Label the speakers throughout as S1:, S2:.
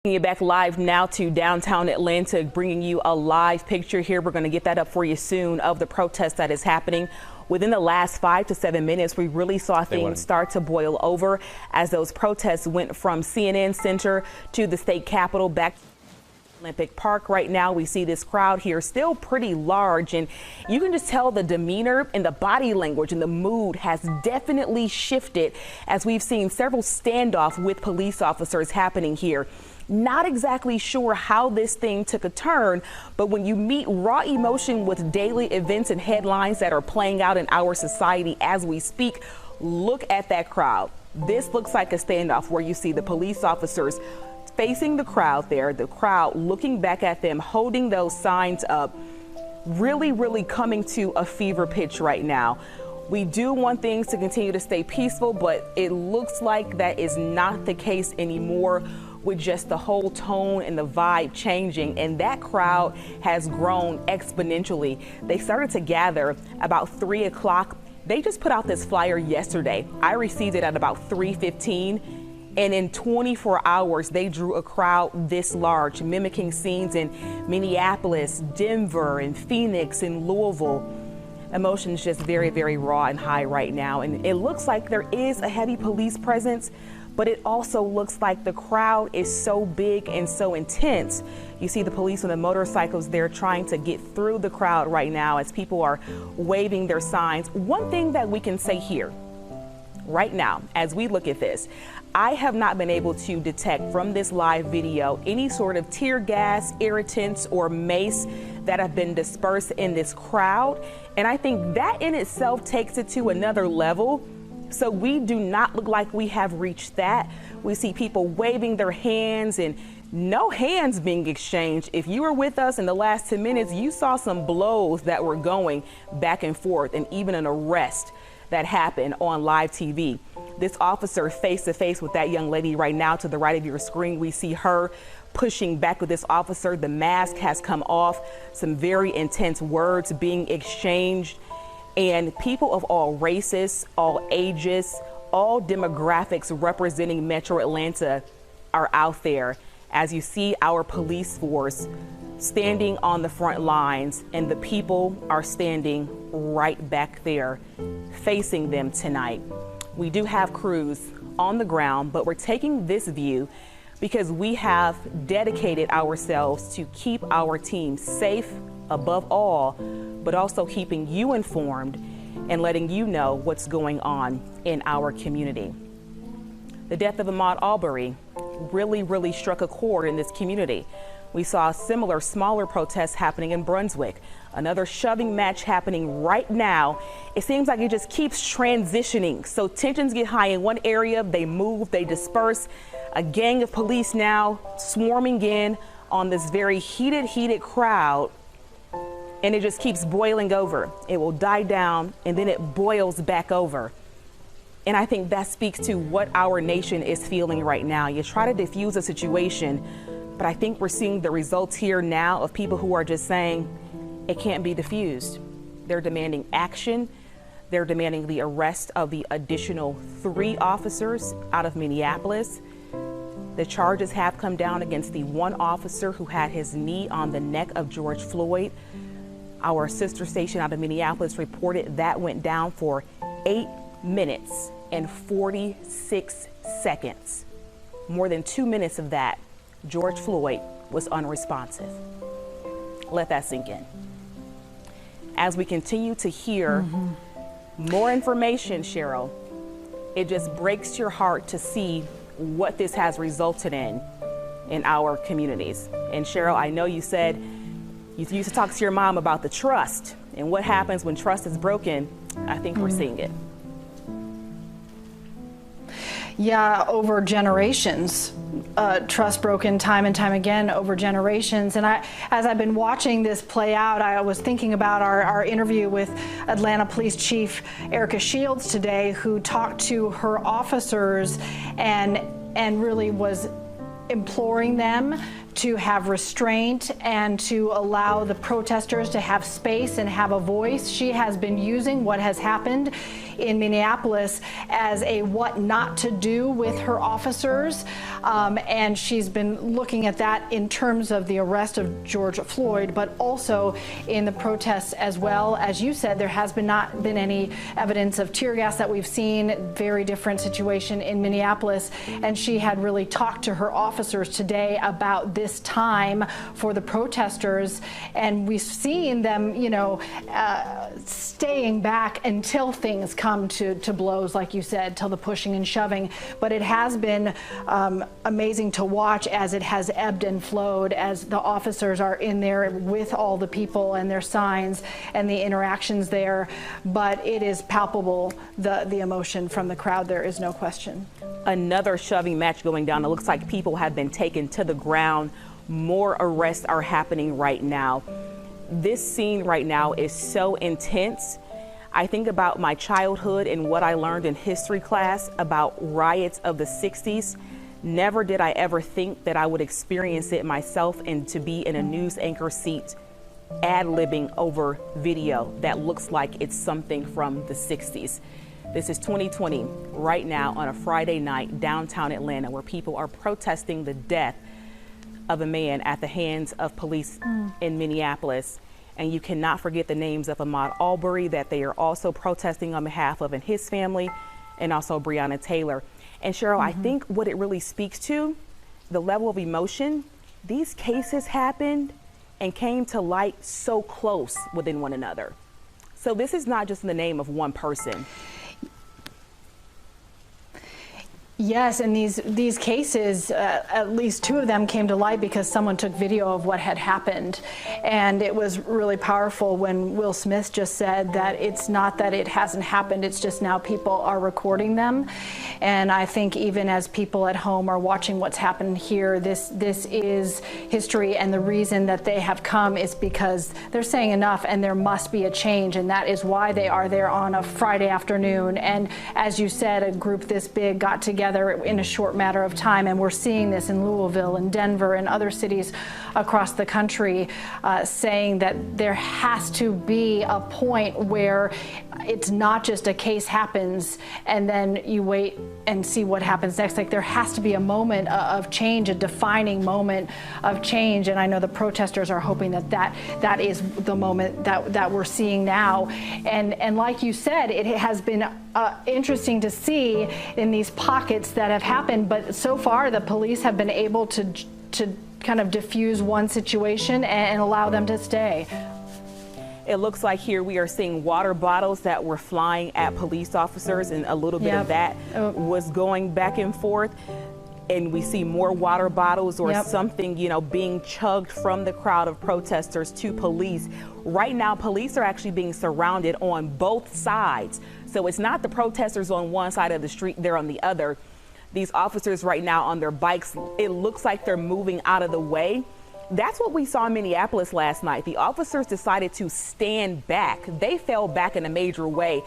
S1: Bringing you back live now to downtown Atlanta, bringing you a live picture here. We're going to get that up for you soon of the protest that is happening. Within the last 5 to 7 minutes, we really saw things start to boil over as those protests went from CNN Center to the state capitol back to Olympic Park. Right now, we see this crowd here still pretty large, and you can just tell the demeanor and the body language and the mood has definitely shifted as we've seen several standoffs with police officers happening here. Not exactly sure how this thing took a turn, but when you meet raw emotion with daily events and headlines that are playing out in our society as we speak, look at that crowd. This looks like a standoff where you see the police officers facing the crowd there, the crowd looking back at them, holding those signs up, really coming to a fever pitch right now. We do want things to continue to stay peaceful, but it looks like that is not the case anymore, with just the whole tone and the vibe changing, and that crowd has grown exponentially. They started to gather about 3 o'clock. They just put out this flyer yesterday. I received it at about 3:15, and in 24 hours, they drew a crowd this large, mimicking scenes in Minneapolis, Denver, and Phoenix, and Louisville. Emotions just very raw and high right now, and it looks like there is a heavy police presence, but it also looks like the crowd is so big and so intense. You see the police on the motorcycles there trying to get through the crowd right now as people are waving their signs. One thing that we can say here right now, as we look at this, I have not been able to detect from this live video any sort of tear gas, irritants, or mace that have been dispersed in this crowd. And I think that in itself takes it to another level. So we do not look like we have reached that. We see people waving their hands and no hands being exchanged. If you were with us in the last 10 minutes, you saw some blows that were going back and forth, and even an arrest that happened on live TV. This officer face to face with that young lady right now to the right of your screen. We see her pushing back with this officer. The mask has come off, some very intense words being exchanged. And people of all races, all ages, all demographics representing Metro Atlanta are out there as you see our police force standing on the front lines, and the people are standing right back there facing them tonight. We do have crews on the ground, but we're taking this view because we have dedicated ourselves to keep our team safe above all, but also keeping you informed and letting you know what's going on in our community. The death of Ahmaud Arbery really struck a chord in this community. We saw similar smaller protests happening in Brunswick, another shoving match happening right now. It seems like it just keeps transitioning. So tensions get high in one area, they move, they disperse. A gang of police now swarming in on this very heated crowd, and it just keeps boiling over. It will die down and then it boils back over. And I think that speaks to what our nation is feeling right now. You try to diffuse a situation, but I think we're seeing the results here now of people who are just saying it can't be diffused. They're demanding action. They're demanding the arrest of the additional 3 officers out of Minneapolis. The charges have come down against the 1 officer who had his knee on the neck of George Floyd. Our sister station out of Minneapolis reported that went down for 8 minutes and 46 seconds. More than 2 minutes of that, George Floyd was unresponsive. Let that sink in. As we continue to hear more information, Cheryl, it just breaks your heart to see what this has resulted in our communities. And Cheryl, I know you said you used to talk to your mom about the trust and what happens when trust is broken. I think we're seeing it.
S2: Yeah, over generations, trust broken time and time again over generations. And as I've been watching this play out, I was thinking about our interview with Atlanta Police Chief Erica Shields today, who talked to her officers and really was imploring them to have restraint and to allow the protesters to have space and have a voice. She has been using what has happened in Minneapolis as a what not to do with her officers, and she's been looking at that in terms of the arrest of George Floyd, but also in the protests as well. As you said, there has not been any evidence of tear gas that we've seen. Very different situation in Minneapolis, and she had really talked to her officers today about this time for the protesters, and we've seen them, staying back until things come to blows, like you said, till the pushing and shoving. But it has been amazing to watch as it has ebbed and flowed, as the officers are in there with all the people and their signs and the interactions there. But it is palpable, the emotion from the crowd. There is no question.
S1: Another shoving match going down. It looks like people have been taken to the ground. More arrests are happening right now. This scene right now is so intense. I think about my childhood and what I learned in history class about riots of the 60s. Never did I ever think that I would experience it myself and to be in a news anchor seat ad-libbing over video that looks like it's something from the 60s. This is 2020 right now on a Friday night downtown Atlanta, where people are protesting the death of a man at the hands of police in Minneapolis. And you cannot forget the names of Ahmaud Arbery that they are also protesting on behalf of, and his family, and also Breonna Taylor. And Cheryl, I think what it really speaks to, the level of emotion, these cases happened and came to light so close within one another. So this is not just in the name of one person.
S2: Yes, and these cases, at least two of them came to light because someone took video of what had happened. And it was really powerful when Will Smith just said that it's not that it hasn't happened, it's just now people are recording them. And I think even as people at home are watching what's happened here, this is history, and the reason that they have come is because they're saying enough and there must be a change, and that is why they are there on a Friday afternoon. And as you said, a group this big got together in a short matter of time, and we're seeing this in Louisville and Denver and other cities across the country, saying that there has to be a point where it's not just a case happens and then you wait and see what happens next. Like, there has to be a moment of change, a defining moment of change, and I know the protesters are hoping that is the moment that we're seeing now. And like you said, it has been interesting to see in these pockets that have happened, but so far the police have been able to kind of diffuse one situation and allow them to stay.
S1: It looks like here we are seeing water bottles that were flying at police officers, and a little bit of that was going back and forth. And we see more water bottles or something, being chugged from the crowd of protesters to police. Right now, police are actually being surrounded on both sides. So it's not the protesters on one side of the street, they're on the other. These officers right now on their bikes, it looks like they're moving out of the way. That's what we saw in Minneapolis last night. The officers decided to stand back. They fell back in a major way.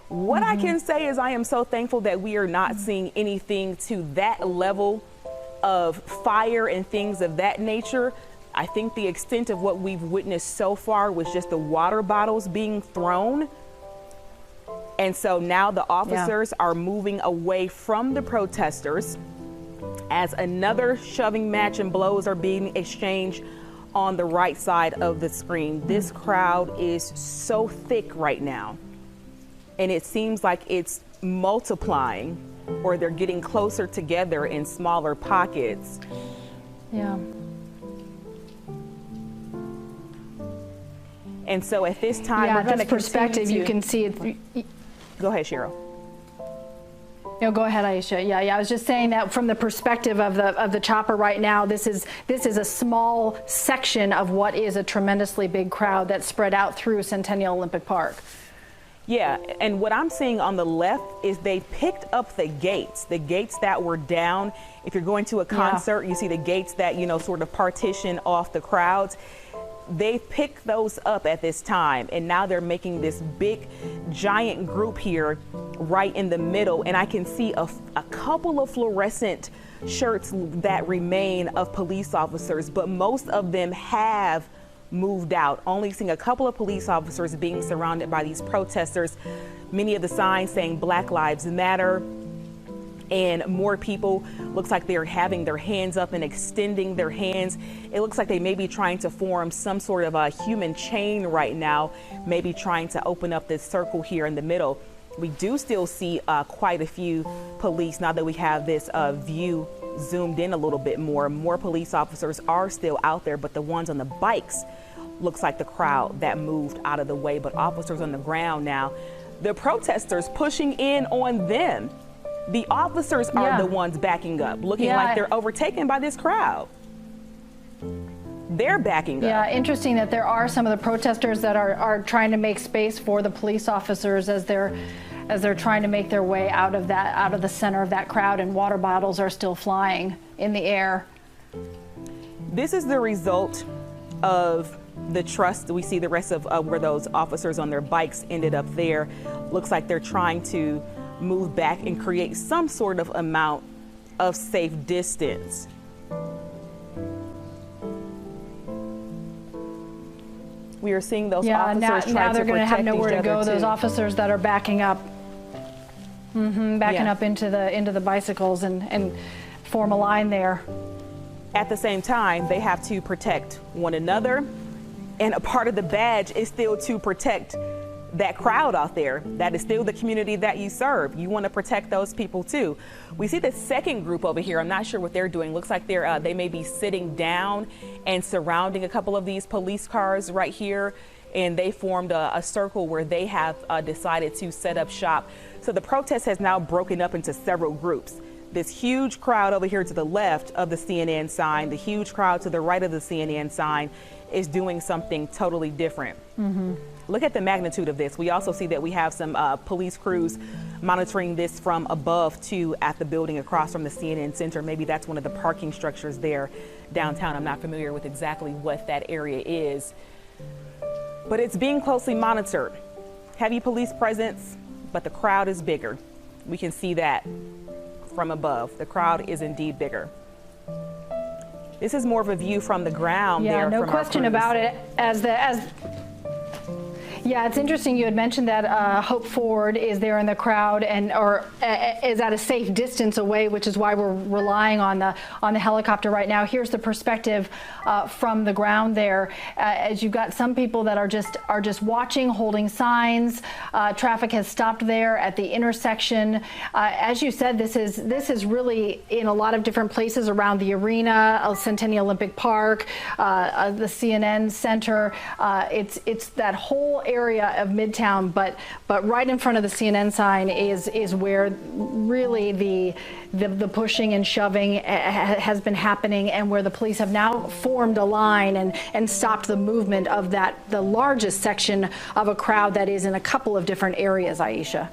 S1: What I can say is I am so thankful that we are not seeing anything to that level of fire and things of that nature. I think the extent of what we've witnessed so far was just the water bottles being thrown. And so now the officers are moving away from the protesters as another shoving match and blows are being exchanged on the right side of the screen. This crowd is so thick right now, and it seems like it's multiplying, or they're getting closer together in smaller pockets.
S2: Yeah.
S1: And so at this time, we're going to
S2: perspective. You can see it.
S1: Go ahead, Cheryl.
S2: No, go ahead, Aisha. Yeah, I was just saying that from the perspective of the chopper right now, this is a small section of what is a tremendously big crowd that's spread out through Centennial Olympic Park.
S1: Yeah, and what I'm seeing on the left is they picked up the gates that were down. If you're going to a concert, you see the gates that, sort of partition off the crowds. They picked those up at this time, and now they're making this big, giant group here right in the middle. And I can see a couple of fluorescent shirts that remain of police officers, but most of them have moved out. Only seeing a couple of police officers being surrounded by these protesters. Many of the signs saying Black Lives Matter, and more people looks like they're having their hands up and extending their hands. It looks like they may be trying to form some sort of a human chain right now, maybe trying to open up this circle here in the middle. We do still see quite a few police now that we have this view zoomed in a little bit more. More police officers are still out there, but the ones on the bikes looks like the crowd that moved out of the way, but officers on the ground now. The protesters pushing in on them. The officers are the ones backing up, looking like they're overtaken by this crowd. They're backing up.
S2: Yeah, interesting that there are some of the protesters that are trying to make space for the police officers as they're trying to make their way out of the center of that crowd, and water bottles are still flying in the air.
S1: This is the result of the trust. We see the rest of where those officers on their bikes ended up there. Looks like they're trying to move back and create some sort of amount of safe distance. We are seeing those officers
S2: now they're going to have nowhere to go. Those officers that are backing up, up into the bicycles and form a line there.
S1: At the same time, they have to protect one another, and a part of the badge is still to protect that crowd out there. That is still the community that you serve. You want to protect those people too. We see the second group over here. I'm not sure what they're doing. Looks like they may be sitting down and surrounding a couple of these police cars right here, and they formed a circle where they have decided to set up shop. So the protest has now broken up into several groups. This huge crowd over here to the left of the CNN sign, the huge crowd to the right of the CNN sign is doing something totally different. Look at the magnitude of this. We also see that we have some police crews monitoring this from above too at the building across from the CNN Center. Maybe that's one of the parking structures there downtown. I'm not familiar with exactly what that area is, but it's being closely monitored. Heavy police presence, but the crowd is bigger. We can see that from above. The crowd is indeed bigger. This is more of a view from the ground there.
S2: Yeah, no question about it. Yeah, it's interesting you had mentioned that Hope Ford is there in the crowd or is at a safe distance away, which is why we're relying on the helicopter right now. Here's the perspective from the ground there. As you've got some people that are just watching, holding signs. Traffic has stopped there at the intersection. As you said, this is really in a lot of different places around the arena, Centennial Olympic Park, the CNN Center. It's that whole area of Midtown, but right in front of the CNN sign is where really the pushing and shoving has been happening, and where the police have now formed a line and stopped the movement of the largest section of a crowd that is in a couple of different areas, Aisha.